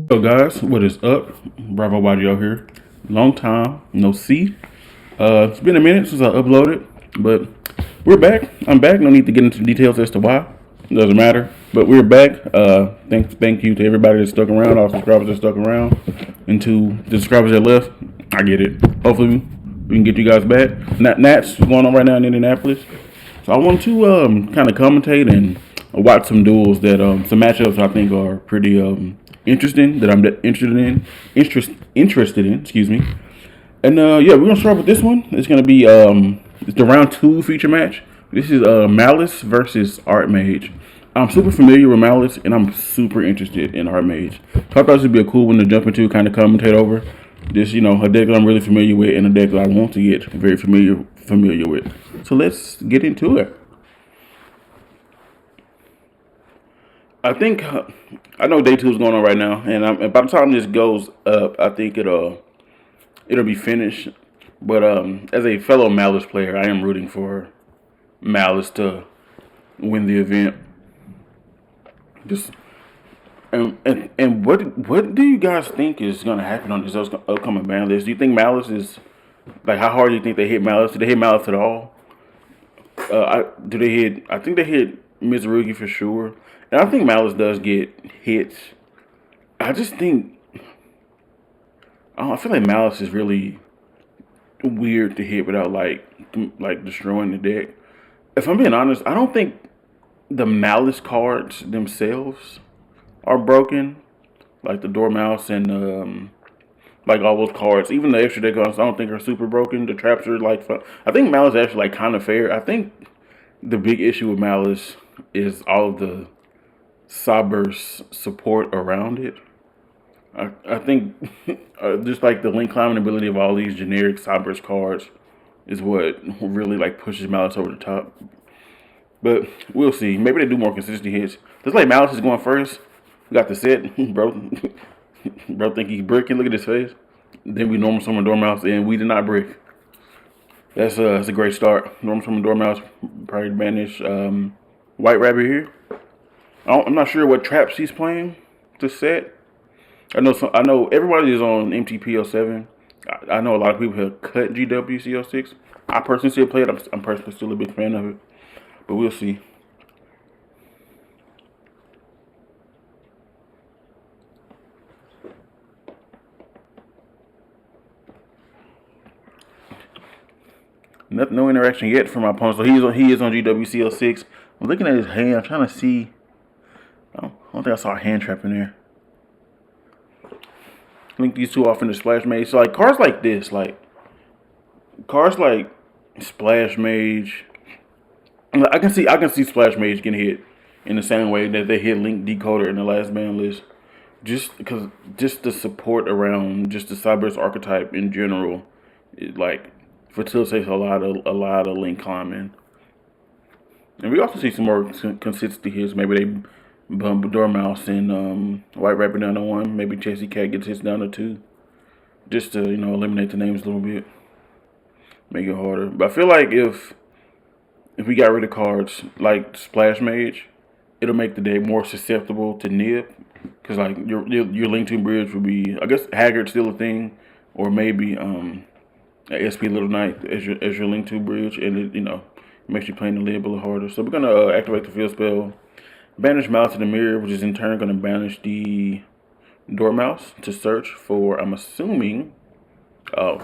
So guys, what is up? Bravo Yugioh here. Long time no see. It's been a minute since I uploaded, but we're back. I'm back. No need to get into details as to why. It doesn't matter. But we're back. Thank you to everybody that stuck around, all subscribers that stuck around, and to the subscribers that left. I get it. Hopefully we can get you guys back. Nats going on right now in Indianapolis. So I want to kind of commentate and watch some duels that some matchups I think are pretty interesting that I'm interested in. Excuse me. And yeah, we're gonna start with this one. It's gonna be it's the round 2 feature match. This is Maliss versus Artmage. I'm super familiar with Maliss, and I'm super interested in Artmage. So I thought this would be a cool one to jump into, kind of commentate over. This, a deck that I'm really familiar with, and a deck that I want to get very familiar with. So let's get into it. I think I know day 2 is going on right now, and by the time this goes up, I think it'll be finished. But as a fellow Maliss player, I am rooting for Maliss to win the event. Just and what do you guys think is going to happen on this upcoming ban list? Do you think Maliss is like how hard do you think they hit Maliss? Do they hit Maliss at all? Do they hit? I think they hit Mizurugi for sure, and I think Maliss does get hits. I just think I feel like Maliss is really weird to hit without like destroying the deck. If I'm being honest, I don't think the Maliss cards themselves are broken, like the Dormouse and like all those cards. Even the extra deck cards, I don't think are super broken. The traps are like fun. I think Maliss is actually like kind of fair. I think the big issue with Maliss is all of the Cyber's support around it. I think just like the link climbing ability of all these generic Cyber's cards is what really like pushes Maliss over the top. But we'll see. Maybe they do more consistent hits. Looks like Maliss is going first. We got the set, bro. Bro think he's bricking. Look at his face. Then we normal summon Dormouse, and we did not brick. That's a great start. Normal summon Dormouse, probably banish White Rabbit here. I'm not sure what traps he's playing to set. I know everybody is on MTP07. I know a lot of people have cut GWC06. I personally still play it. I'm personally still a big fan of it. But we'll see. No interaction yet from my opponent. So he is on GWC06. I'm looking at his hand. I'm trying to see. I don't think I saw a hand trap in there. Link these two off in the Splash Mage. So like cards like this, like cards like Splash Mage. I can see Splash Mage getting hit in the same way that they hit Link Decoder in the last ban list. Just because the support around just the Cyber's archetype in general, like facilitates a lot of link climbing. And we also see some more consistency hits. Maybe they bump Dormouse and White Rabbit down to 1. Maybe Chessy Cat gets hits down to 2. Just to, eliminate the names a little bit. Make it harder. But I feel like if we got rid of cards like Splash Mage, it'll make the deck more susceptible to nib. Because like your Link 2 bridge would be, I guess Haggard's still a thing. Or maybe SP Little Knight as your Link 2 bridge. And it, makes you playing the lib a little harder. So we're going to activate the field spell. Banish Malice in the Mirror, which is in turn going to banish the Dormouse to search for, I'm assuming,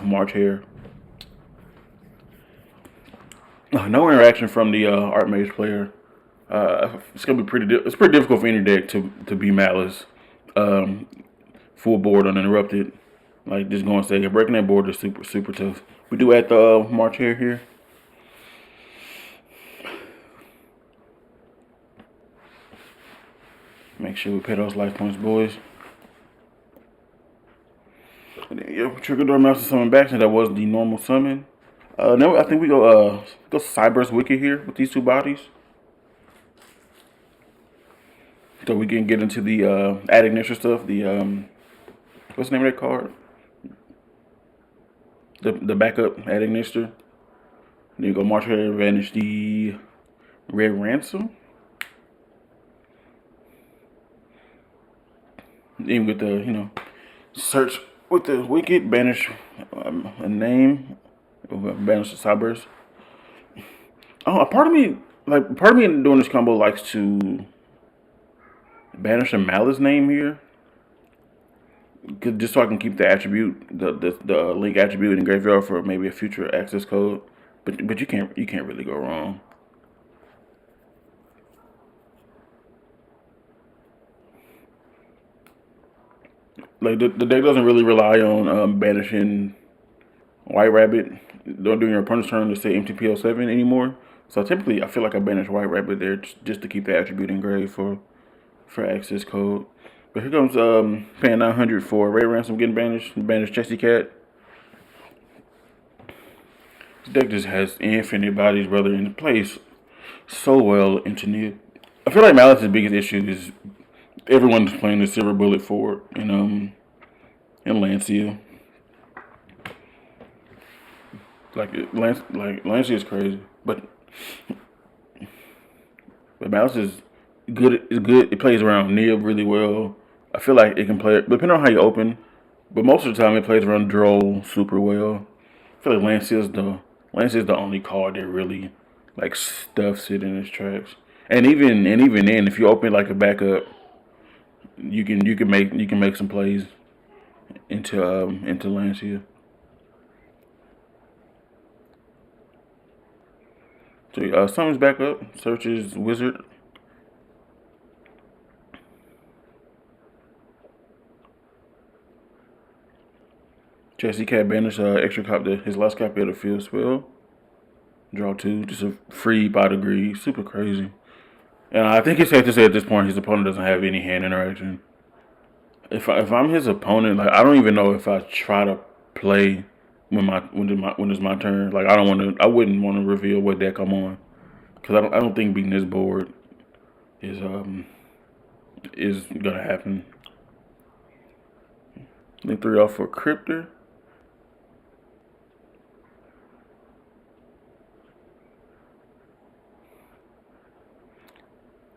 March Hare. No interaction from the Artmage player. It's gonna be it's pretty difficult for any deck to be Maliss. Full board uninterrupted. Like just going second. Breaking that board is super tough. We do add the March Hare here. Make sure we pay those life points, boys. And then, yeah, trigger Dormouse to summon back since that was the normal summon. Now I think we go Cyber's Wicked here with these two bodies. So we can get into the adding extra stuff. The what's the name of that card? The backup adding extra. Then you go March Hare, vanish the Red Ransom. Even with the search with the wicked banish a name, banish the cyburst. Oh, a part of me doing this combo likes to banish a Maliss name here, just so I can keep the attribute, the link attribute in graveyard for maybe a future access code. But you can't really go wrong. Like the deck doesn't really rely on banishing White Rabbit during your opponent's turn to say MTPL7 anymore. So typically, I feel like I banish White Rabbit there just to keep the attribute engraved for access code. But here comes paying 900 for Ray Ransom getting banished. Banish Chesty Cat. This deck just has infinite bodies, brother, and it plays so well into Nib. I feel like Maliss's biggest issue is everyone's playing the Silver Bullet forward in Lancia. Lancia is crazy, but Maliss is good. It's good. It plays around Nib really well. I feel like it can play depending on how you open, but most of the time it plays around Droll super well. I feel like Lancia is the only card that really like stuffs it in its tracks. And even then, if you open like a backup, you can make some plays into Lancia. So summons back up, searches wizard. Chesty Cat banish extra copy his last copy of the field spell. Draw 2, just a free by degree, super crazy. And I think it's safe to say at this point his opponent doesn't have any hand interaction. If I'm his opponent, like I don't even know if I try to play when it's my turn. Like I wouldn't want to reveal what deck I'm on, because I don't think beating this board is gonna happen. Link 3 off for Cryptor.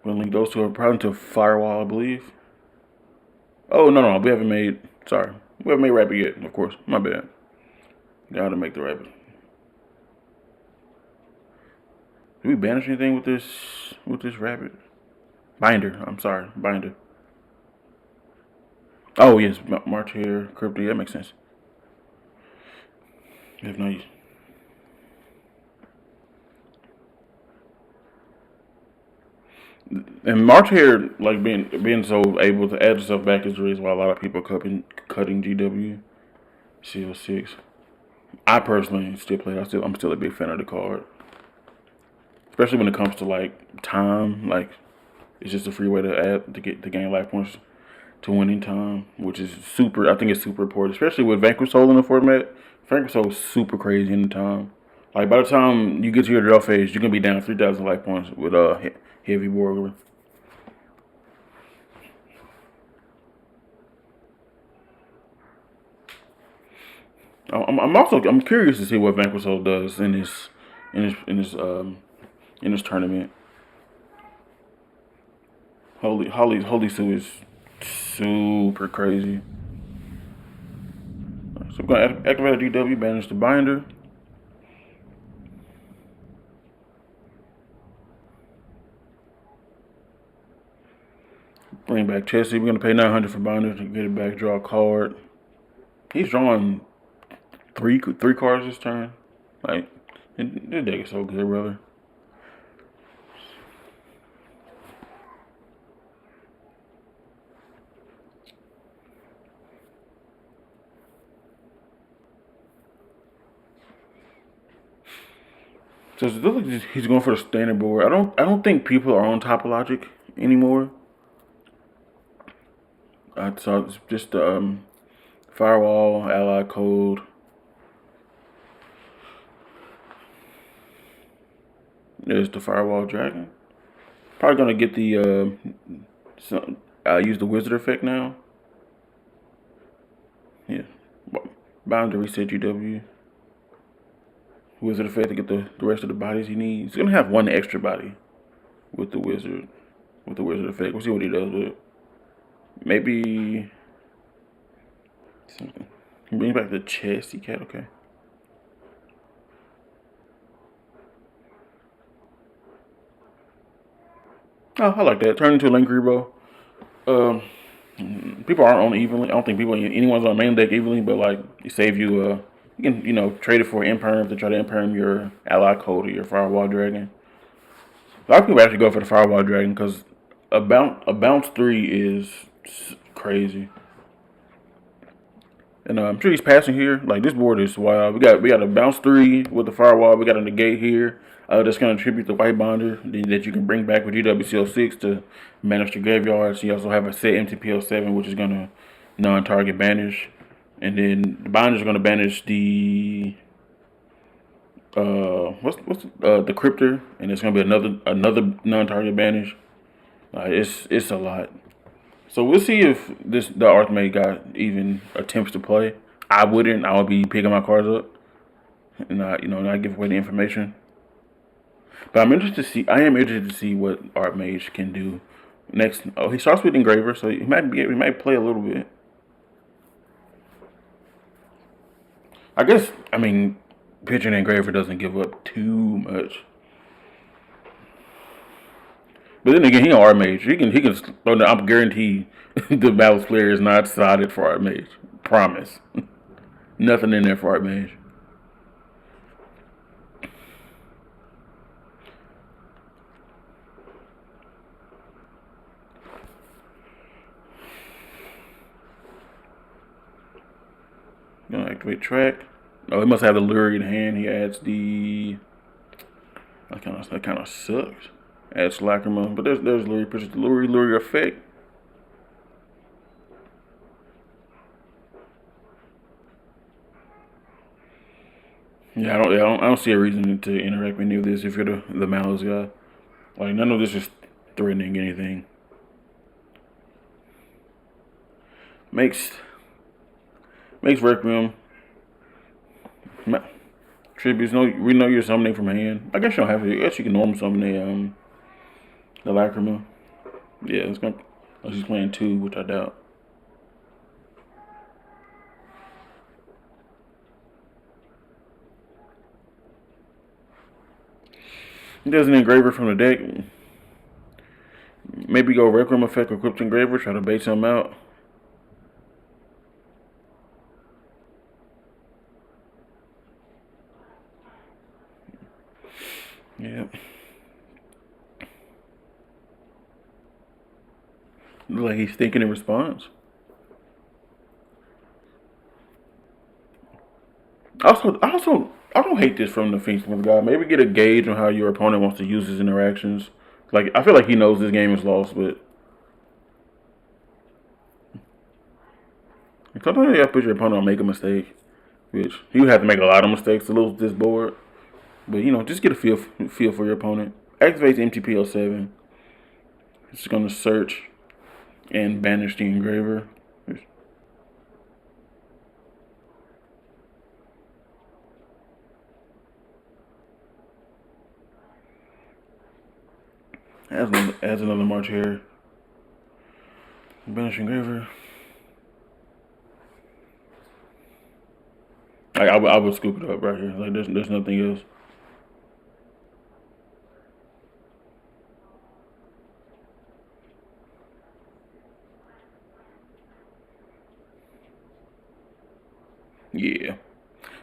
We'll link those two are probably to Firewall, I believe. Oh no, we haven't made. Sorry, we haven't made Rabbit yet. Of course, my bad. Gotta make the Rabbit. Do we banish anything with this Rabbit? Binder. I'm sorry, Binder. Oh yes, March here, Crypto. That makes sense. If no, and March here, like being so able to add yourself back is the reason why a lot of people are cutting GW. CO6. I personally still play. I'm still a big fan of the card, especially when it comes to like time. Like it's just a free way to gain life points to winning time, which is super. I think it's super important, especially with Vanquish Soul in the format. Vanquish Soul is super crazy in the time. Like by the time you get to your draw phase, you're gonna be down 3,000 life points with Heavy Borgler. I'm curious to see what Vanquish Soul does in this tournament. Holy Sue is super crazy. So I'm gonna activate a GW, banish the binder. Bring back Chesty. We're gonna pay 900 for binder to get it back. Draw a card. He's drawing three cards this turn. Like this deck is so good, brother. So it looks like he's going for the standard board. I don't think people are on Topologic anymore. So it's just Firewall, Ally Code. There's the Firewall Dragon. Probably gonna get the use the Wizard effect now. Yeah, bound to reset GW. Wizard effect to get the rest of the bodies he needs. He's gonna have one extra body with the Wizard effect. We'll see what he does with it. Maybe Bring back the chesty cat. Okay. Oh, I like that. Turn into a link rebo. Um, People aren't on evenly. I don't think anyone's on main deck evenly, but like it save you. You can trade it for imperm to try to imperm your ally code or your firewall dragon. A lot of people actually go for the firewall dragon because a bounce 3 is crazy. And I'm sure he's passing here. Like this board is wild. We got a bounce 3 with the firewall. We got a negate here. That's going to tribute the white bonder that you can bring back with GWCO6 to manage the graveyards. You also have a set MTPO7, which is going to non-target banish. And then the binders are going to banish the the cryptor, and it's going to be another non-target banish. It's a lot. So we'll see if the Artmage guy even attempts to play. I wouldn't. I would be picking my cards up and not give away the information. But I'm interested to see. I am interested to see what Artmage can do next. Oh, he starts with Engraver, so he might play a little bit. I guess. I mean, pitching Engraver doesn't give up too much. But then again, he on Artmage. He can throw the. I'm guaranteed the Maliss player is not sided for Artmage. Promise. Nothing in there for Artmage. Gonna activate track. Oh, he must have the lure in hand. He adds the. That kind of sucks. Adds Lacrima, but there's lure. Pushes the lure effect. Yeah, I don't see a reason to interact with any of this if you're the Malice guy. Like none of this is threatening anything. Makes Requiem. Tributes. No, we know you're summoning from hand. I guess you don't have to. I guess you can normal summon the Lacrima. Yeah, it's gonna. Unless he's playing 2, which I doubt. He does an engraver from the deck. Maybe go Requiem effect or Crypt Engraver, try to bait something out. Yeah. Like he's thinking in response. I don't hate this from the Fiendsmith guy. Maybe get a gauge on how your opponent wants to use his interactions. Like I feel like he knows this game is lost, but sometimes you have to put your opponent on make a mistake, which you have to make a lot of mistakes to lose this board. But just get a feel for your opponent. Activates MTPO7. It's gonna search and banish the engraver. Adds another march here. Banish engraver. I would scoop it up right here. Like there's nothing else. Yeah.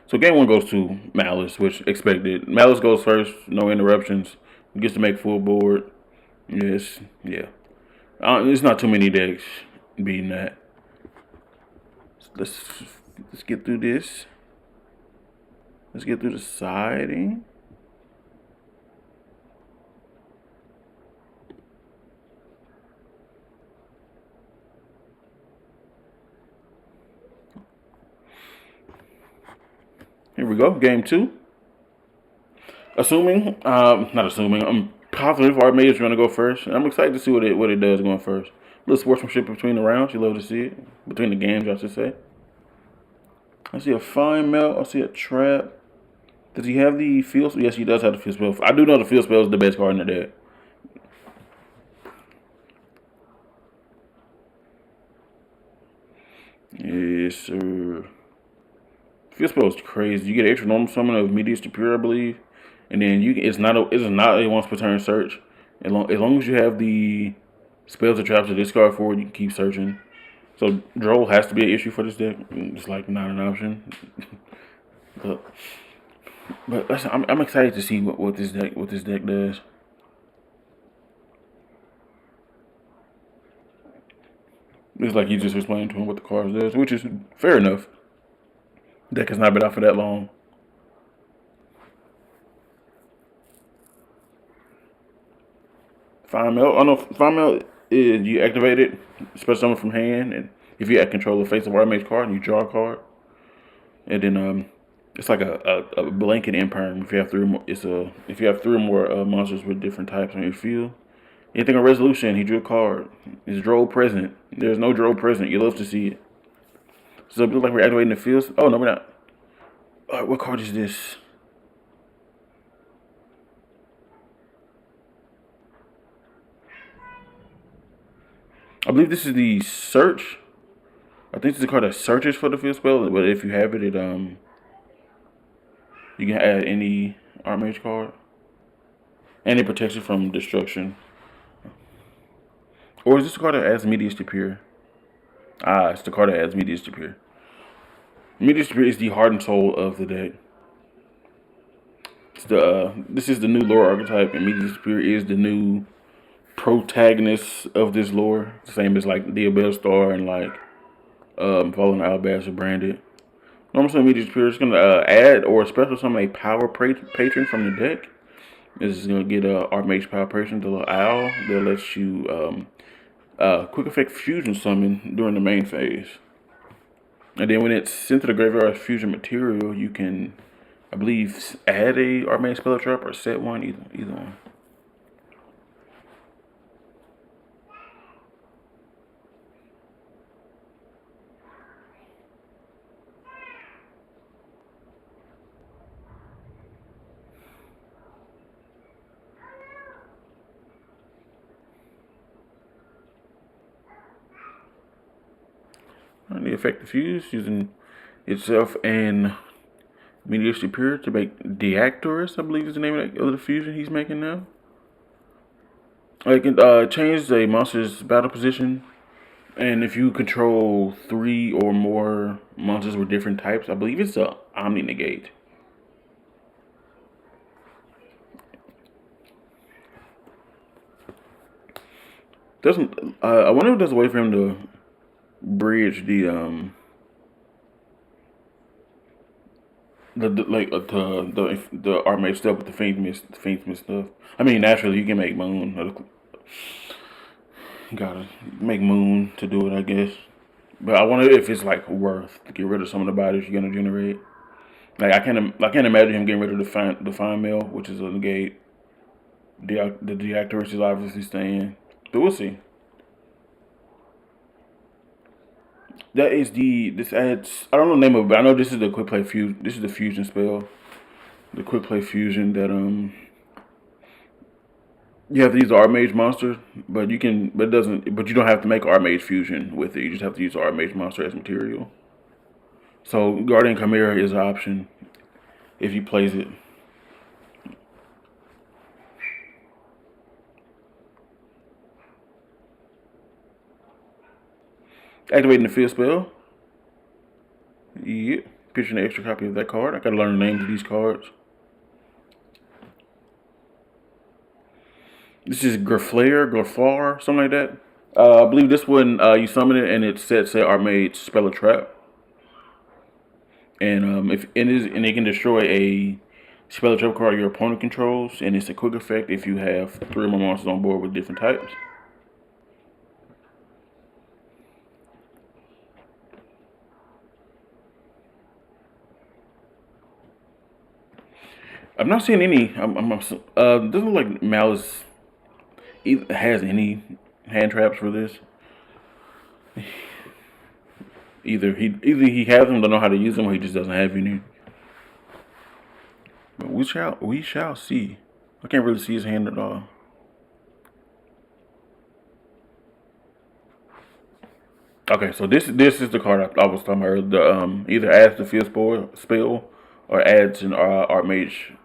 So game 1 goes to Maliss, which expected. Maliss goes first, no interruptions. Gets to make full board. Yes, yeah. There's not too many decks beating that. Let's get through this. Let's get through the siding. Here we go, game 2. Not assuming, I'm positive Artmage is going to go first. I'm excited to see what it does going first. A little sportsmanship between the rounds. You love to see it. Between the games, I should say. I see a fine melt. I see a trap. Does he have the field? Yes, he does have the field spell. I do know the field spell is the best card in the deck. Yes, sir. Field spell is crazy. You get extra normal summon of Medius to Pure, I believe, and then it's not a once per turn search. As long as you have the spells or traps to discard for it, you can keep searching. So Droll has to be an issue for this deck. It's like not an option. but I'm excited to see what this deck does. It's like you just explained to him what the cards does, which is fair enough. Deck has not been out for that long. Fine Melt. I know Fine Melt is you activate it, special summon from hand, and if you have control of face of Artmage card, and you draw a card, and then it's like a blanket imperm. If you have three more, if you have three or more monsters with different types on your field. Anything on resolution, he drew a card. Is Droll present? There's no Droll present. You love to see it. So it looks like we're activating the fields. Oh no, we're not. Alright, what card is this? I believe this is the search. I think this is a card that searches for the field spell, but if you have it, you can add any Artmage card. And it protects it from destruction. Or is this the card that adds Medius to Pure? Ah, it's the card that adds Medius to Pure. Medius to Pure is the heart and soul of the deck. It's this is the new lore archetype, and Medius to Pure is the new protagonist of this lore. Same as like Diabell Star and like Fallen Alabaster Branded. Normal summon Medius to Pure is gonna add or special summon a power patron from the deck. This is gonna get Artmage Power Patron, the little owl that lets you quick effect fusion summon during the main phase. And then when it's sent to the graveyard as fusion material, you can, I believe, add a Artmage spell trap or set one, either one. The effect fuse using itself and Medius to Pure to make Deactorus, I believe is the name of the fusion he's making now. I can change a monster's battle position, and if you control 3 or more monsters with different types, I believe it's a Omni Negate. Doesn't I wonder if there's a way for him to bridge the Artmage stuff with the Fiendsmith stuff. I mean, naturally you can make Moon. Gotta make Moon to do it, I guess. But I wonder if it's like worth to get rid of some of the bodies you're gonna generate. Like I can't imagine him getting rid of the Fine Mail, which is a negate. The Deactorus is obviously staying, but we'll see. That is this adds, I don't know the name of it, but I know this is the quick play fusion. This is the fusion spell, the quick play fusion that you have to use the Artmage monster, but you don't have to make Artmage fusion with it. You just have to use the Artmage monster as material. So Guardian Chimera is an option if he plays it. Activating the field spell. Yep. Pitching an extra copy of that card. I gotta learn the names of these cards. This is Graflar, something like that. I believe this one you summon it and it sets a Artmage spell a trap. And it can destroy a spell a trap card your opponent controls, and it's a quick effect if you have 3 or more monsters on board with different types. I'm not seeing any. Doesn't look like Maliss has any hand traps for this. Either he has them, don't know how to use them, or he just doesn't have any. But we shall see. I can't really see his hand at all. Okay, so this is the card I was talking about. The either adds the field spell or adds an Artmage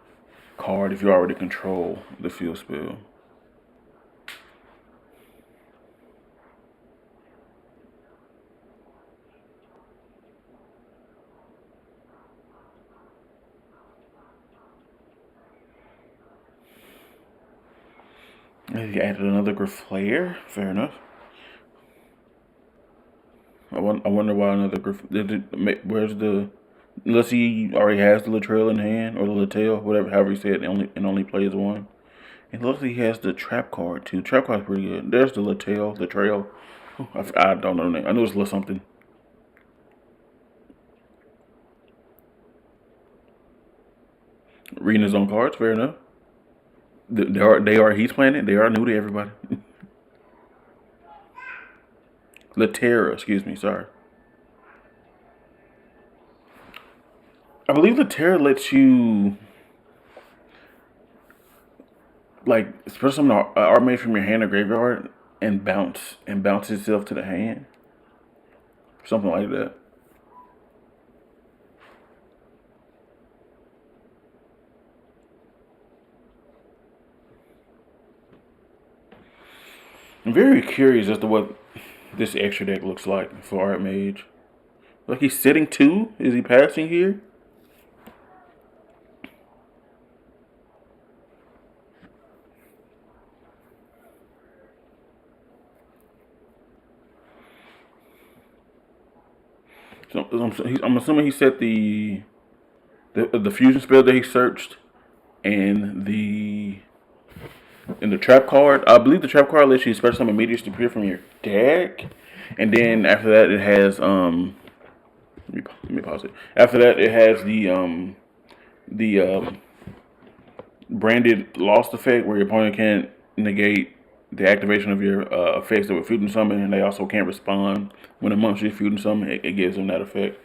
card if you already control the field spell. And he added another Griflair. Fair enough. I wonder why another where's the unless he already has the Latrell in hand or the Latrell, whatever, however you say it, and only plays one. And looks like he has the trap card too. Trap card's pretty good. There's the Latrell, the trail. I don't know the name. I know it's a little something. Reading his own cards, fair enough. He's playing it. They are new to everybody. Laterra, excuse me, sorry. I believe Laterra lets you like special summon an Artmage from your hand or graveyard and bounce itself to the hand. Something like that. I'm very curious as to what this extra deck looks like for Artmage. Like he's sitting two? Is he passing here? So I'm assuming he set the fusion spell that he searched and the trap card. I believe the trap card lets you special summon meteors to appear from your deck, and then after that it has let me pause it. After that it has the branded lost effect where your opponent can't negate the activation of your effects that were fusion summon, and they also can't respond when a monster is fusion summon. It gives them that effect.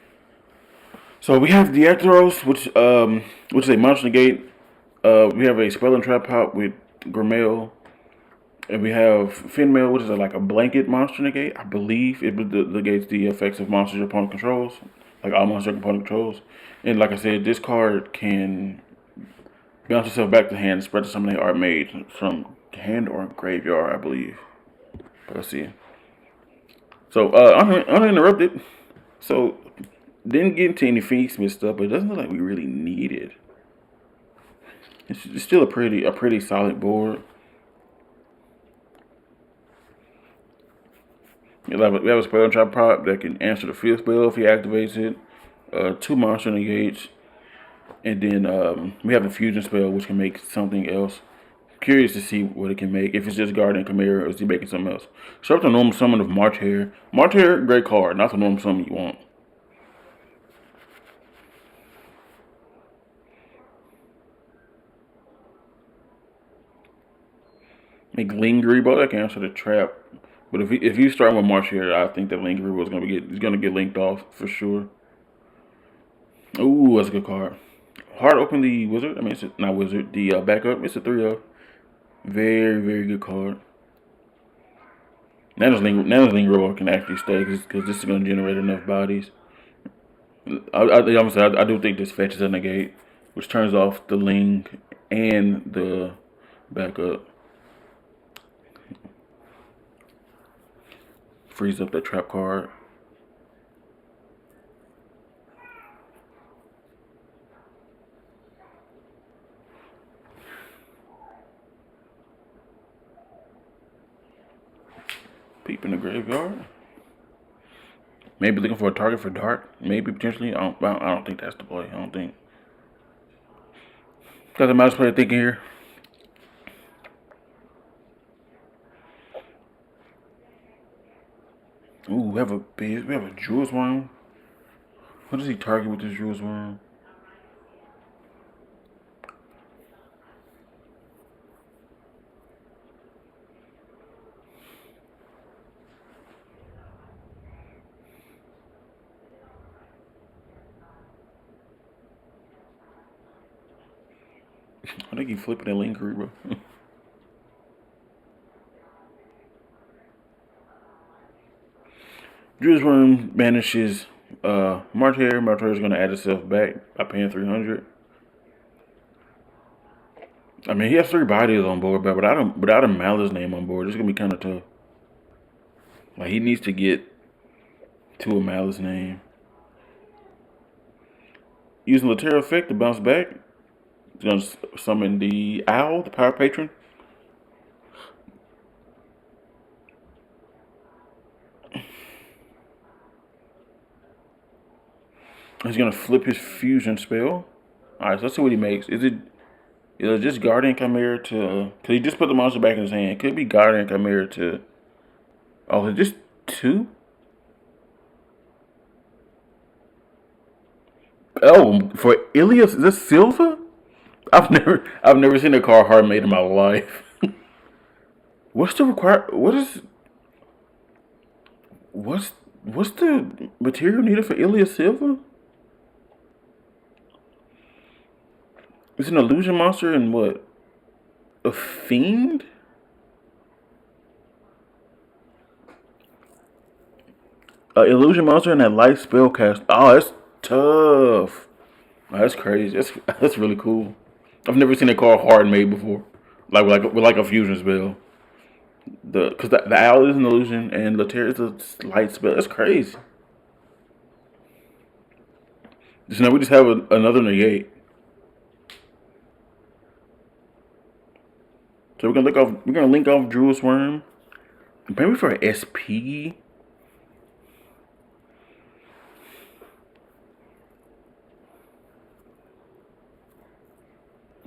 So we have the Ectoros, which is a monster negate. We have a spell and trap pop with Grimel, and we have Finmail, which is like a blanket monster negate. I believe it negates the effects of monsters your opponent controls, like all monsters your opponent controls. And like I said, this card can bounce itself back to hand and spread to summon Artmage from hand or graveyard, I believe. But let's see. So uninterrupted. So didn't get into any Fiendsmith stuff, but it doesn't look like we really need it. It's still a pretty solid board. We have a spell and trap prop that can answer the field spell if he activates it. Two monster negates, and then we have a fusion spell which can make something else. Curious to see what it can make. If it's just Guardian Chimera or is he making something else? Show up the normal summon of March Hare. March Hare, great card. Not the normal summon you want. Make Lingery, that can answer the trap. But if you start with March Hare, I think that Lingery is gonna get linked off for sure. Ooh, that's a good card. Hard open the wizard. I mean, it's not wizard. The backup. It's a 3-0. Very good card. Now this Lingerer can actually stay because this is going to generate enough bodies. I do think this fetches a negate, which turns off the Ling and the backup. Frees up that trap card. Peep in the graveyard. Maybe looking for a target for dark. Maybe potentially. I don't think that's the play. I don't think. Got the mouse player thinking here. Ooh, we have a Jewel's Worm. What does he target with this Jewel's Worm? I think he flipping that Lingery, bro. Drew's Worm banishes Martyr. Martyr is going to add itself back by paying 300. I mean, he has 3 bodies on board, but without a Maliss name on board, it's going to be kind of tough. Like, he needs to get to a Maliss name. Using Laterra effect to bounce back. He's going to summon the Owl, the Power Patron. He's going to flip his fusion spell. Alright, so let's see what he makes. Is it just Guardian Chimera to... Because he just put the monster back in his hand. Could be Guardian Chimera to... Oh, is it just 2? Oh, for Ilias, is this Silva? I've never seen a card hard made in my life. What's the what's the material needed for Ilias Silva? It's an illusion monster and what? A fiend? Illusion monster and that light spell cast. Oh, that's tough. Oh, that's crazy. That's really cool. I've never seen a card hard made before. Like a fusion spell. Because the owl is an illusion and Laterra is a light spell. That's crazy. So now we just have another negate. So we're gonna link off Drew's Worm. Maybe for an SP.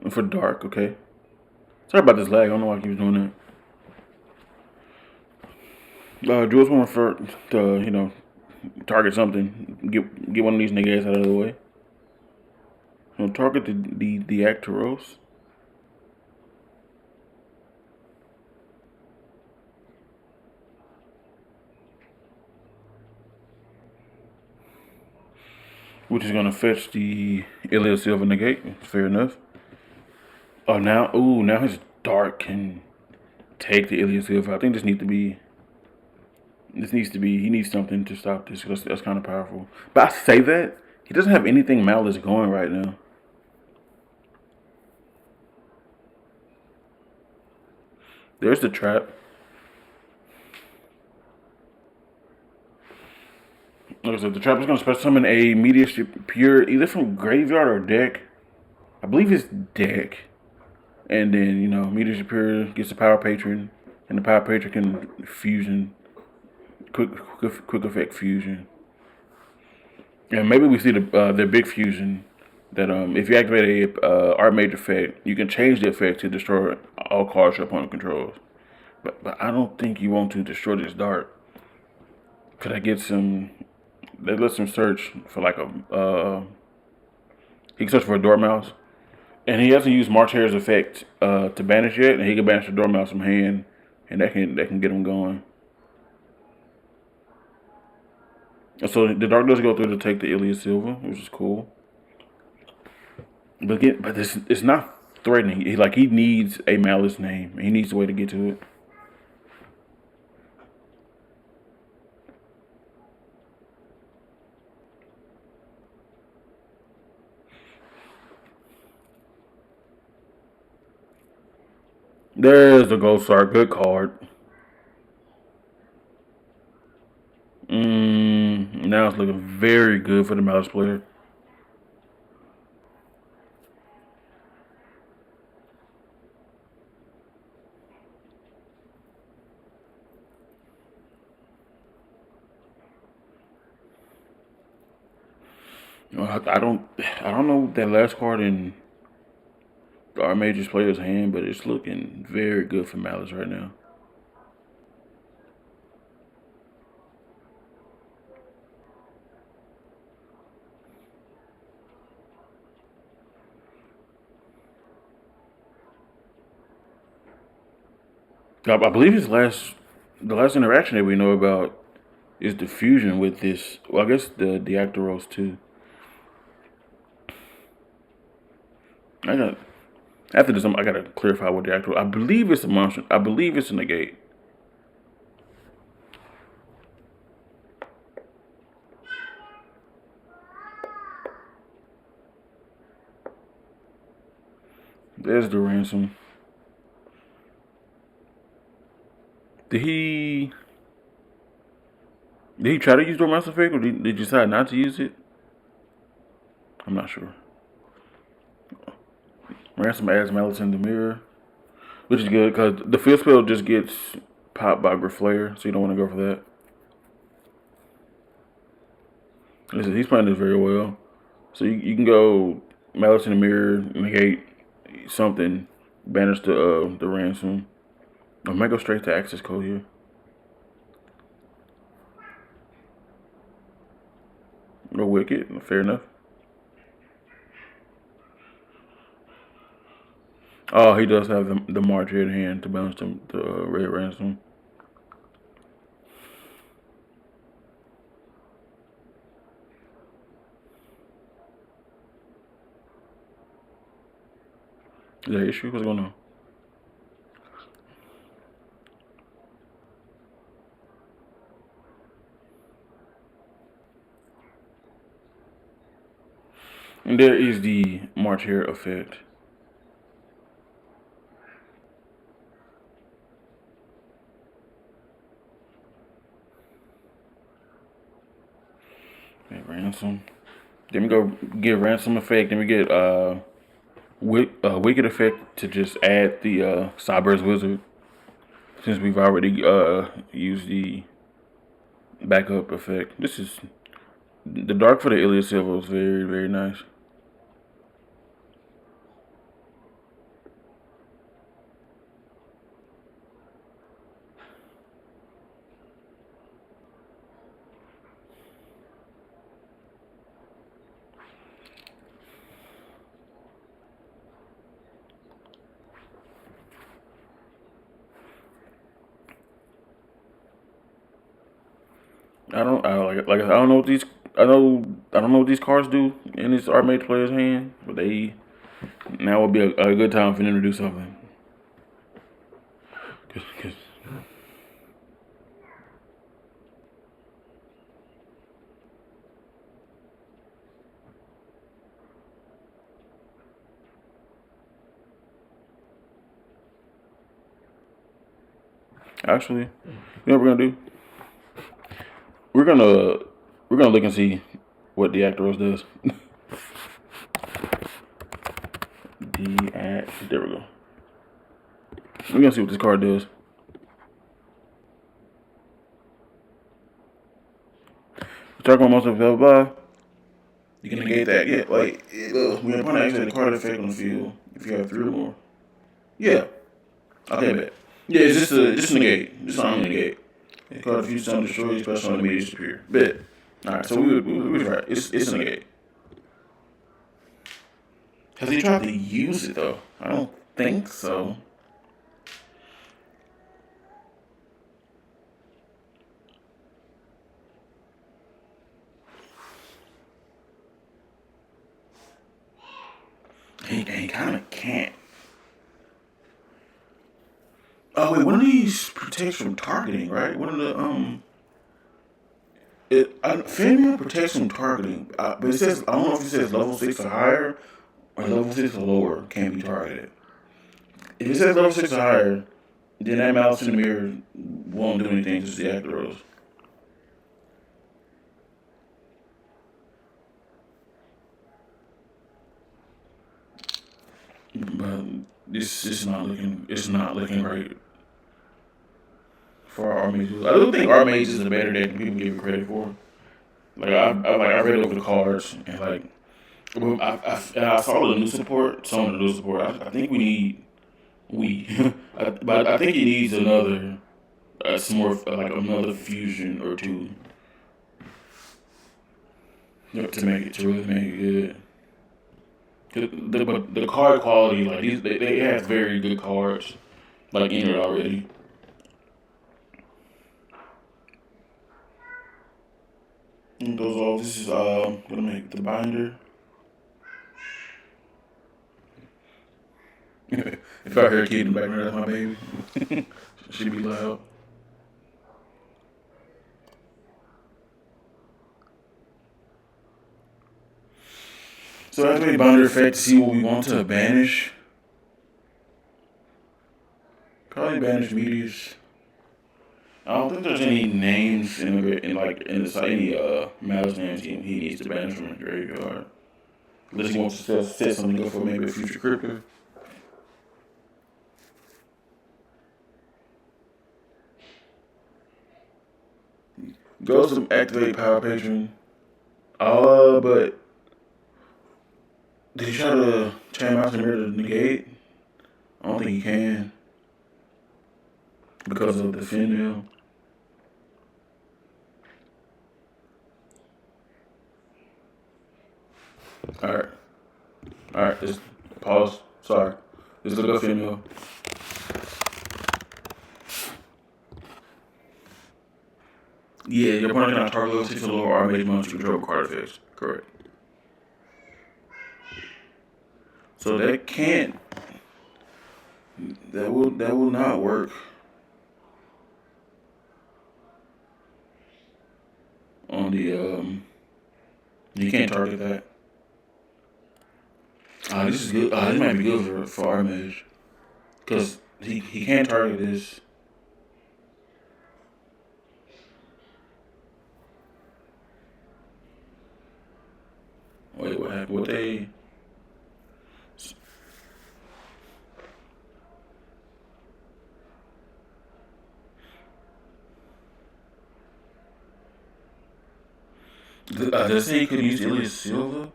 And for dark, okay. Sorry about this lag. I don't know why I keep doing that. Drew's Worm for to target something. Get one of these niggas out of the way. Target the Actoros. Which is gonna fetch the Ilias Silva negate. Fair enough. Oh now his dark can take the Ilias Silva. I think he needs something to stop this. That's kind of powerful. But I say that he doesn't have anything Maliss going right now. There's the trap. Like I said, the trap is going to special summon a Meteor Pure, either from graveyard or deck. I believe it's deck. And then, Meteor Pure gets the Power Patron, and the Power Patron can fusion. Quick effect fusion. And maybe we see the big fusion that if you activate a Artmage effect, you can change the effect to destroy all cards your opponent controls. But I don't think you want to destroy this dart. Could I get some? They let him search for like he can search for a Dormouse, and he hasn't used Martyr's effect to banish yet, and he can banish the Dormouse from hand, and that can get him going. And so the dark does go through to take the Ilias Silva, which is cool. But it's not threatening. He needs a Maliss name. He needs a way to get to it. There's the Ghost Star. Good card. Now it's looking very good for the Maliss player. I don't know that last card in the Artmage's player's hand, but it's looking very good for Maliss right now. I believe the last interaction that we know about is the fusion with this. Well, I guess the Actoros too. After this, I gotta clarify what the Actoros. I believe it's a monster. I believe it's a negate. There's the ransom. Did he try to use the Mass Effect, or did he decide not to use it? I'm not sure. Ransom adds Maliss in the mirror, which is good because the field spell just gets popped by Griflair, so you don't want to go for that. Listen, he's playing this very well. So you can go Malice in the Mirror, negate something, banish the ransom. I might go straight to access code here. No wicked, fair enough. Oh, he does have the March here in hand to balance the red ransom. Is that an issue? What's going on? And there is the March here effect. Okay, ransom. Then we go get ransom effect. Then we get wicked effect to just add the Cyber's Wizard. Since we've already used the backup effect. This is the dark for the Iliad Silver was very, very nice. I don't I don't know what these I don't know what these cards do in this Artmage player's hand, but they now would be a good time for them to do something. Cause actually, you know what we're gonna do? We're gonna look and see what the Actoros does. There we go. We're gonna see what this card does. Talk about most of blah blah. You can negate that. Yeah, like when your opponent actually had a card effect on the field, if you have 3 or more. Yeah. Okay, bet. Yeah, it's just a negate. Just on negate. The card if you sound destroy, special on immediate superior. Bet. Alright, so we was right. It's a negate. Has he tried to use it though? I don't think so. He kind of can't. Oh wait, one of these protects from targeting, right? One of the Fenrir protects from targeting, but it says I don't know if it says level 6 or higher or level 6 or lower can't be targeted. If it says level 6 or higher, then that Malice in the Mirror won't do anything to the Actoros. But this is not looking. It's not looking right for our Artmage. I do think Artmage is a better deck than people give it credit for. Like I read over the cards and like I saw the new support. Some of the new support. I think we need but I think he needs another some more like another fusion or two to make it to really make it good. But the card quality, like they have very good cards, like in it already. And those all. This is gonna make the binder. If I hear a kid in the background, that's my baby. She'd be loud. So activate binder effect to see what we want to banish. might banish Meteors. I don't think there's any names in any Malice names he needs to banish from the graveyard. Unless he wants to set something up for maybe a future crypto. Goes to activate Power Patron. But did he try to chain mouse and mirror to negate? I don't think he can because of the fin mill. Alright, just pause. Sorry. Just look up fin mill. Yeah, your opponent cannot target level 6 or lower Artmage monster you control card effects. Correct. So that can't. That will not work on the You can't target that. This is good. This might be good for Artmage because he can't target this. Wait, what happened? What they? Did I say he could use Ilias Silva?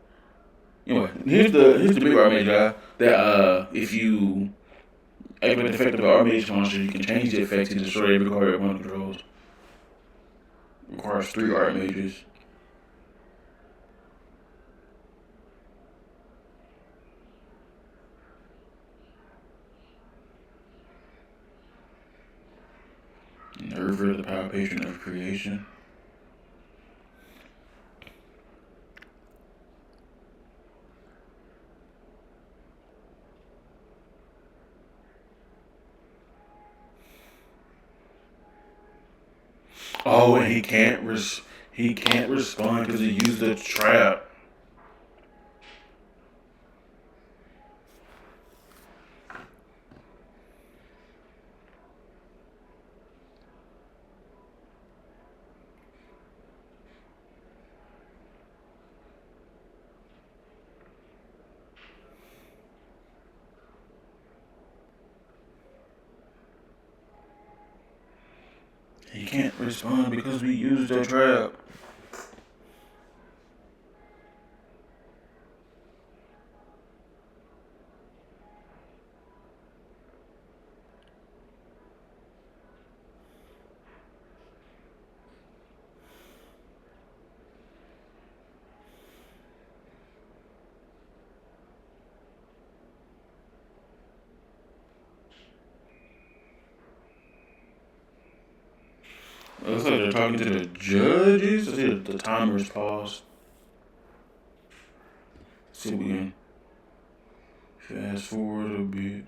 Anyway, here's the big Artmage guy that if you activate the effect of the Artmage monster, you can change the effect to destroy every card your opponent controls. Requires 3 Artmages. Nerver, the Power Patron of Creation. Oh, and he can't respond because he used a trap. He can't respond because we used a trap. It looks like they're talking to the judges. I see the timer's paused. Let's see if we can fast forward a bit.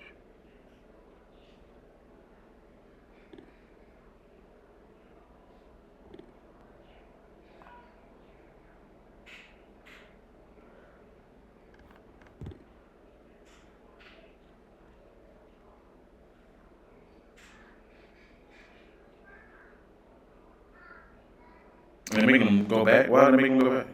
And they making them go back? Why are they making them go back?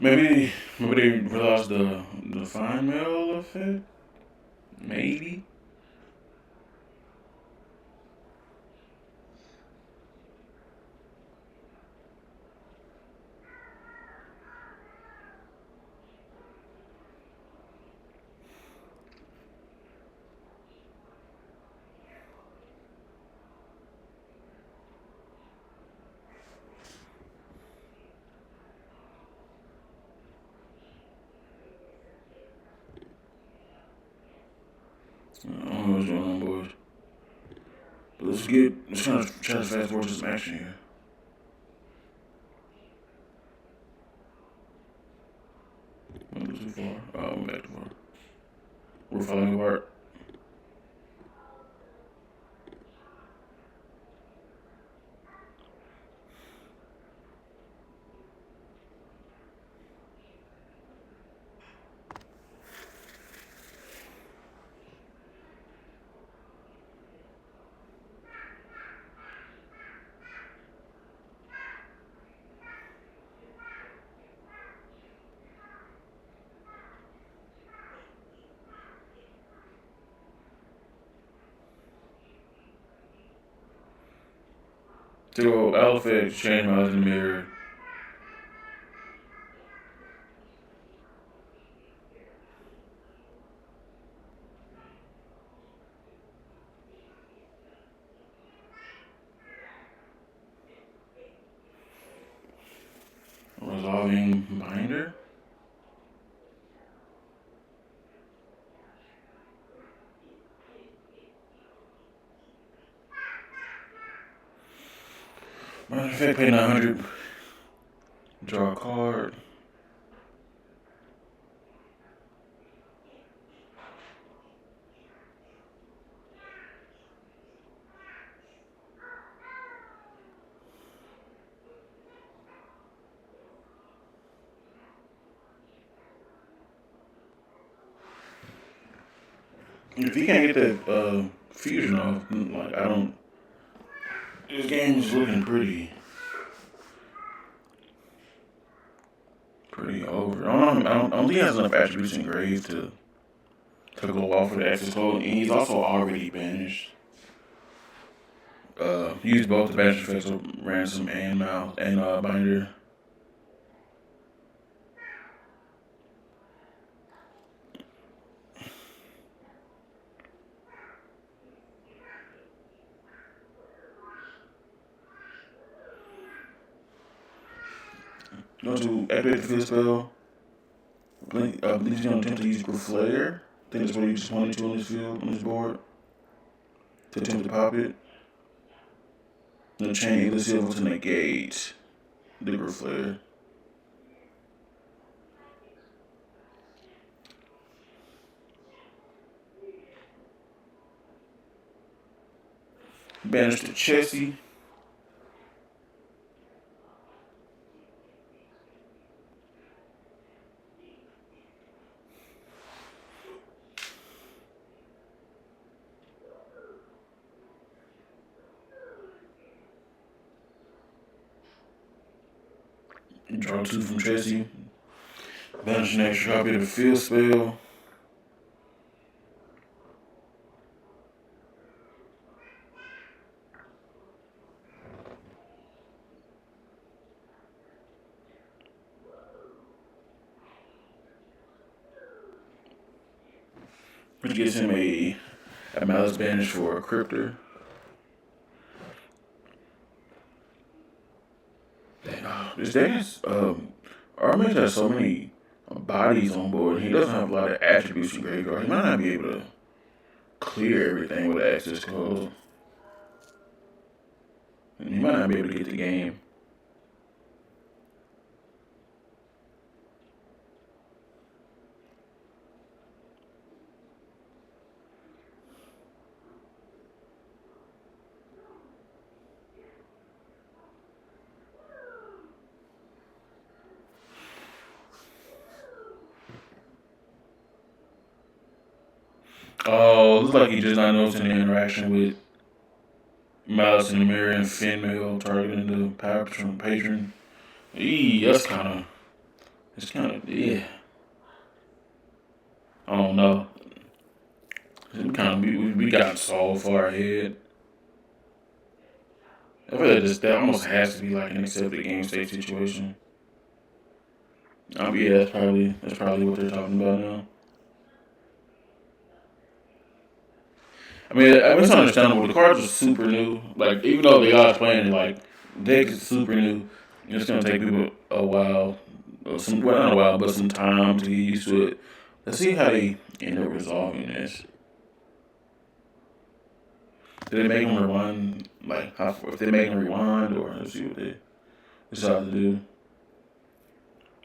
Maybe they realized the fine mail effect? Maybe. I don't know what's going on, boys. But let's try to fast forward to some action here. Went too far. Oh, I'm back too far. We're falling apart. So Alpha change my in the mirror. Resolving binder. Matter of fact, pay 900. Draw a card. If he can't get that fusion off, like I don't. This game is looking pretty over. I don't think he has enough attributes engraved to go off with the access code, and he's also already banished. Used both the banish effects of ransom and binder. Go to activate the field spell. Blink on attempt to use Flare. I think that's what you just wanted to on this field, on this board. To attempt to pop it. Then chain the silver to negate the Flare. Banish to Chessie. Draw 2 from Chessie. Banish an extra copy of the field spell. Which gives him a Maliss banish for a Cryptor. This deck is Artmage has so many bodies on board. He doesn't have a lot of attributes in graveyard. He might not be able to clear everything with access code. And he might not be able to get the game. Oh, looks like he just not noticing the interaction with Maliss in the mirror and Fiendsmith targeting the power from patron. That's kind of, yeah. I don't know. We got so far ahead. I feel like that almost has to be like an accepted game state situation. Yeah, that's probably what they're talking about now. I mean, it's understandable. The cards are super new. Like, even though they are playing it, like, deck is super new. It's gonna take people a while, not a while, but some time to get used to it. Let's see how they end up resolving this. Did they make him rewind? Like, if they make him rewind, or let's see what they decide to do.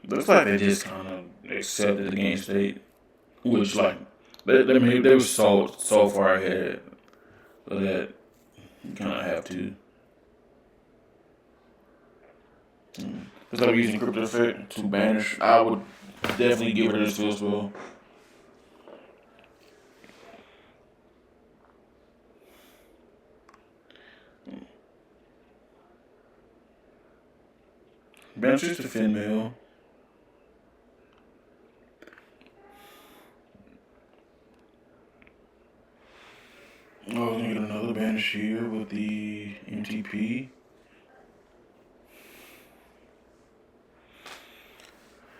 Looks like they just kind of accepted the game state, which like they were so far ahead, so that you kind of have to. Instead of using crypto effect to banish, I would definitely give rid of this field spell. Banishes to Finmail. Oh, we get another banish here with the MTP.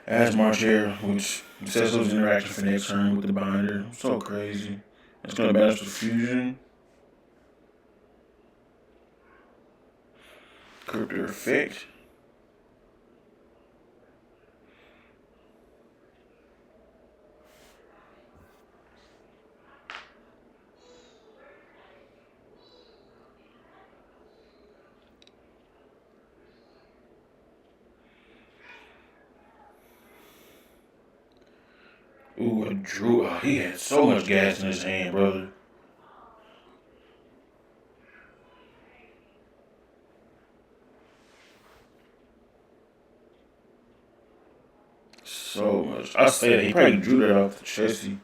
As March here, which sets those interactions for next turn with the binder. So crazy. It's gonna banish the fusion. Crypto effect. Ooh, a Drew. Oh, he had so much gas in his hand, brother. So much. I said he probably drew that off the chassis.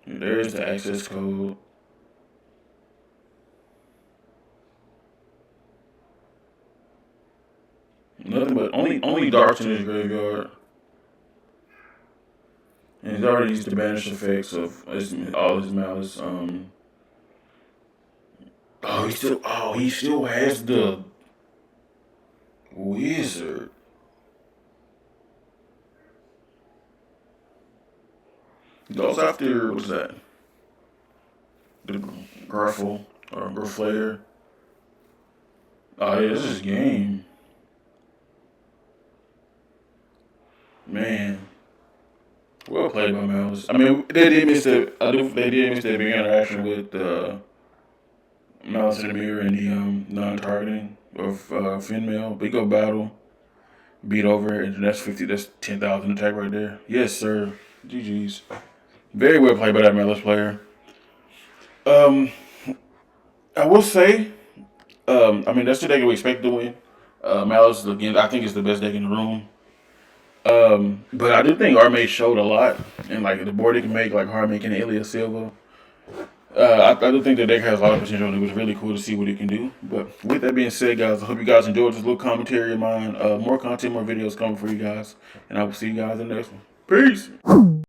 And there's the access code. Nothing but only darks in his graveyard. And he's already used the banish effects of all his Maliss. He still has the wizard. Goes after, what's that? The Graffle or Graflair. Oh yeah, this is game. Man. Well played by Maliss. I mean, they did miss the big interaction with Maliss in the mirror and the non-targeting of Finmail. Big go battle, beat over, and that's 50. That's 10,000 attack right there. Yes, sir. GG's. Very well played by that Maliss player. I will say, I mean that's the deck we expect to win. Maliss again, I think it's the best deck in the room. But I do think Artmage showed a lot, and like the board it can make, like Hardmake and Elias Silva. I do think the deck has a lot of potential, and it was really cool to see what it can do. But with that being said, guys, I hope you guys enjoyed this little commentary of mine. More content, more videos coming for you guys, and I will see you guys in the next one. Peace.